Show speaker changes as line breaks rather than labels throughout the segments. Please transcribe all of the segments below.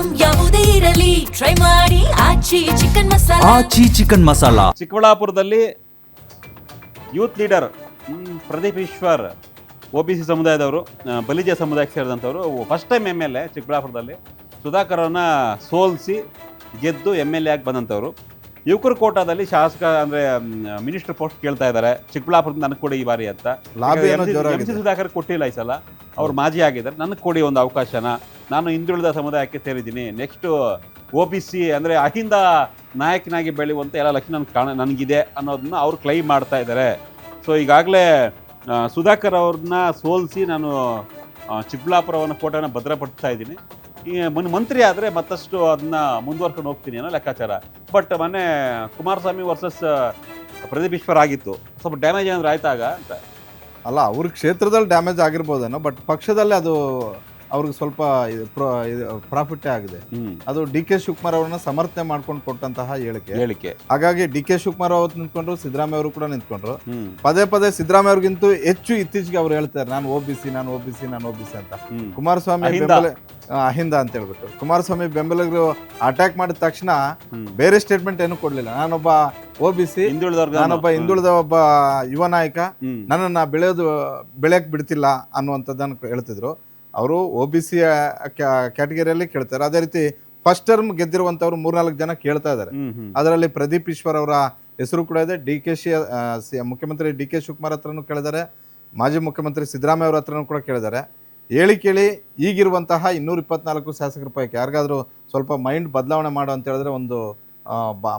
Item ಯಾವುದೇ ಇರಲಿ try ಮಾಡಿ ಆಚಿ ಚಿಕನ್ ಮಸಾಲಾ.
ಆಚಿ ಚಿಕನ್ ಮಸಾಲಾ.
ಚಿಕ್ಕಬಳ್ಳಾಪುರದಲ್ಲಿ youth leader Pradeep Eshwar OBC ಸಮುದಾಯದವರು, ಬಲಿಜ ಸಮುದಾಯಕ್ಕೆ ಸೇರಿದಂಥವರು ಫಸ್ಟ್ ಟೈಮ್ MLA ಚಿಕ್ಕಬಳ್ಳಾಪುರದಲ್ಲಿ ಸುಧಾಕರನ್ನ ಸೋಲಿಸಿ ಗೆದ್ದು MLA ಆಗಿ ಬಂದಂಥವ್ರು. ಯುವಕರ ಕೋಟಾದಲ್ಲಿ ಶಾಸಕ ಅಂದರೆ ಮಿನಿಸ್ಟರ್ ಪೋಸ್ಟ್ ಕೇಳ್ತಾ ಇದ್ದಾರೆ, ಚಿಕ್ಕಬಳ್ಳಾಪುರದಿಂದ ನನಗೆ ಕೊಡಿ ಈ ಬಾರಿ ಅಂತ. MC ಸುಧಾಕರ್ ಕೊಟ್ಟಿಲ್ಲ ಈ ಸಲ, ಅವ್ರು ಮಾಜಿ ಆಗಿದ್ದಾರೆ. ನನಗೆ ಕೊಡಿ ಒಂದು ಅವಕಾಶನ, ನಾನು ಹಿಂದುಳಿದ ಸಮುದಾಯಕ್ಕೆ ಸೇರಿದ್ದೀನಿ, ನೆಕ್ಸ್ಟು OBC ಅಂದರೆ ಅಹಿಂದ ನಾಯಕನಾಗಿ ಬೆಳೆಯುವಂಥ ಎಲ್ಲ ಲಕ್ಷಣ ನನಗಿದೆ ಅನ್ನೋದನ್ನ ಅವ್ರು ಕ್ಲೈಮ್ ಮಾಡ್ತಾ ಇದ್ದಾರೆ. ಸೊ ಈಗಾಗಲೇ ಸುಧಾಕರ್ ಅವ್ರನ್ನ ಸೋಲಿಸಿ ನಾನು ಚಿಕ್ಕಬಳ್ಳಾಪುರವನ್ನು ಕೋಟೆನ ಭದ್ರಪಡಿಸ್ತಾ ಇದ್ದೀನಿ. ಈ ಮಂತ್ರಿ ಆದರೆ ಮತ್ತಷ್ಟು ಅದನ್ನ ಮುಂದುವರ್ಕೊಂಡು ಹೋಗ್ತೀನಿ ಅನ್ನೋ ಲೆಕ್ಕಾಚಾರ. ಬಟ್ ಮೊನ್ನೆ ಕುಮಾರಸ್ವಾಮಿ ವರ್ಸಸ್ ಪ್ರದೀಪ್ ಈಶ್ವರ್ ಆಗಿತ್ತು, ಸ್ವಲ್ಪ ಡ್ಯಾಮೇಜ್ ಏನಾದ್ರು ಆಯ್ತಾಗ ಅಂತ.
ಅಲ್ಲ, ಅವ್ರ ಕ್ಷೇತ್ರದಲ್ಲಿ ಡ್ಯಾಮೇಜ್ ಆಗಿರ್ಬೋದೇನೋ, ಬಟ್ ಪಕ್ಷದಲ್ಲಿ ಅದು ಅವ್ರಿಗೆ ಸ್ವಲ್ಪ ಪ್ರಾಫಿಟ್ಟೇ ಆಗಿದೆ. ಅದು DK ಶಿವಕುಮಾರ್ ಅವ್ರನ್ನ ಸಮರ್ಥನೆ ಮಾಡ್ಕೊಂಡು ಕೊಟ್ಟಂತಹ ಹೇಳಿಕೆ. ಹಾಗಾಗಿ DK ಶಿವಕುಮಾರ್ ಅವ್ರು ನಿಂತ್ಕೊಂಡ್ರು, ಸಿದ್ದರಾಮಯ್ಯ ಅವರು ಕೂಡ ನಿಂತ್ಕೊಂಡ್ರು. ಪದೇ ಪದೇ ಸಿದ್ದರಾಮಯ್ಯ ಅವ್ರಿಗಿಂತೂ ಹೆಚ್ಚು ಇತ್ತೀಚೆಗೆ ಅವ್ರು ಹೇಳ್ತಾರೆ, ನಾನು OBC ಅಂತ. ಕುಮಾರಸ್ವಾಮಿ ಅಹಿಂದ ಅಂತ ಹೇಳ್ಬಿಟ್ಟು ಕುಮಾರಸ್ವಾಮಿ ಬೆಂಬಲಿಗರು ಅಟ್ಯಾಕ್ ಮಾಡಿದ ತಕ್ಷಣ ಬೇರೆ ಸ್ಟೇಟ್ಮೆಂಟ್ ಏನು ಕೊಡ್ಲಿಲ್ಲ. ನಾನೊಬ್ಬ OBC, ನಾನೊಬ್ಬ ಹಿಂದುಳಿದ ಒಬ್ಬ ಯುವ ನಾಯಕ, ನನ್ನನ್ನ ಬೆಳೆಯಕ್ ಬಿಡ್ತಿಲ್ಲ ಅನ್ನುವಂಥದ್ದನ್ನು ಹೇಳ್ತಿದ್ರು. ಅವರು OBC ಕ್ಯಾಟಗರಿಯಲ್ಲಿ ಕೇಳ್ತಾರೆ. ಅದೇ ರೀತಿ ಫಸ್ಟ್ ಟರ್ಮ್ ಗೆದ್ದಿರುವಂತವ್ರು 3-4 ಜನ ಕೇಳ್ತಾ ಇದ್ದಾರೆ. ಅದರಲ್ಲಿ ಪ್ರದೀಪ್ ಈಶ್ವರ್ ಅವರ ಹೆಸರು ಕೂಡ ಇದೆ. ಮುಖ್ಯಮಂತ್ರಿ DK ಶಿವಕುಮಾರ್ ಹತ್ರನೂ ಕೇಳಿದ್ದಾರೆ, ಮಾಜಿ ಮುಖ್ಯಮಂತ್ರಿ ಸಿದ್ದರಾಮಯ್ಯ ಅವ್ರ ಹತ್ರನೂ ಕೂಡ ಕೇಳಿದ್ದಾರೆ. ಕೇಳಿ ಈಗಿರುವಂತಹ 224 ಶಾಸಕರ ಪೈಕಿ ಯಾರಿಗಾದ್ರೂ ಸ್ವಲ್ಪ ಮೈಂಡ್ ಬದಲಾವಣೆ ಮಾಡು ಅಂತ ಹೇಳಿದ್ರೆ ಒಂದು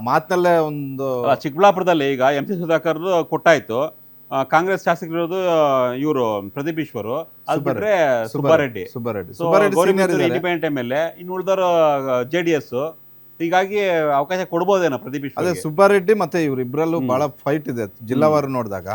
ಮಾತಿನಲ್ಲೇ ಒಂದು.
ಚಿಕ್ಕಬಳ್ಳಾಪುರದಲ್ಲಿ ಈಗ MC ಸುಧಾಕರ್ ಕೊಟ್ಟಾಯ್ತು, ಕಾಂಗ್ರೆಸ್ ಶಾಸಕರಿರೋದು ಇವರು ಪ್ರದೀಪ್ ಈಶ್ವರು, ಅದು ಬಿಟ್ರೆ ಸುಬ್ಬಾರೆಡ್ಡಿ ಇಂಡಿಪೆಂಡೆಂಟ್ MLA, ಇನ್ನು ಉಳಿದವರು JDS. ಹೀಗಾಗಿ ಅವಕಾಶ ಕೊಡ್ಬೋದೇನೋ ಪ್ರದೀಪ್ ಈಶ್ವರ್.
ಅದೇ ಸುಬ್ಬಾರೆಡ್ಡಿ ಮತ್ತೆ ಇವ್ರು ಇಬ್ಬರಲ್ಲೂ ಬಹಳ ಫೈಟ್ ಇದೆ ಜಿಲ್ಲಾವಾರು ನೋಡಿದಾಗ.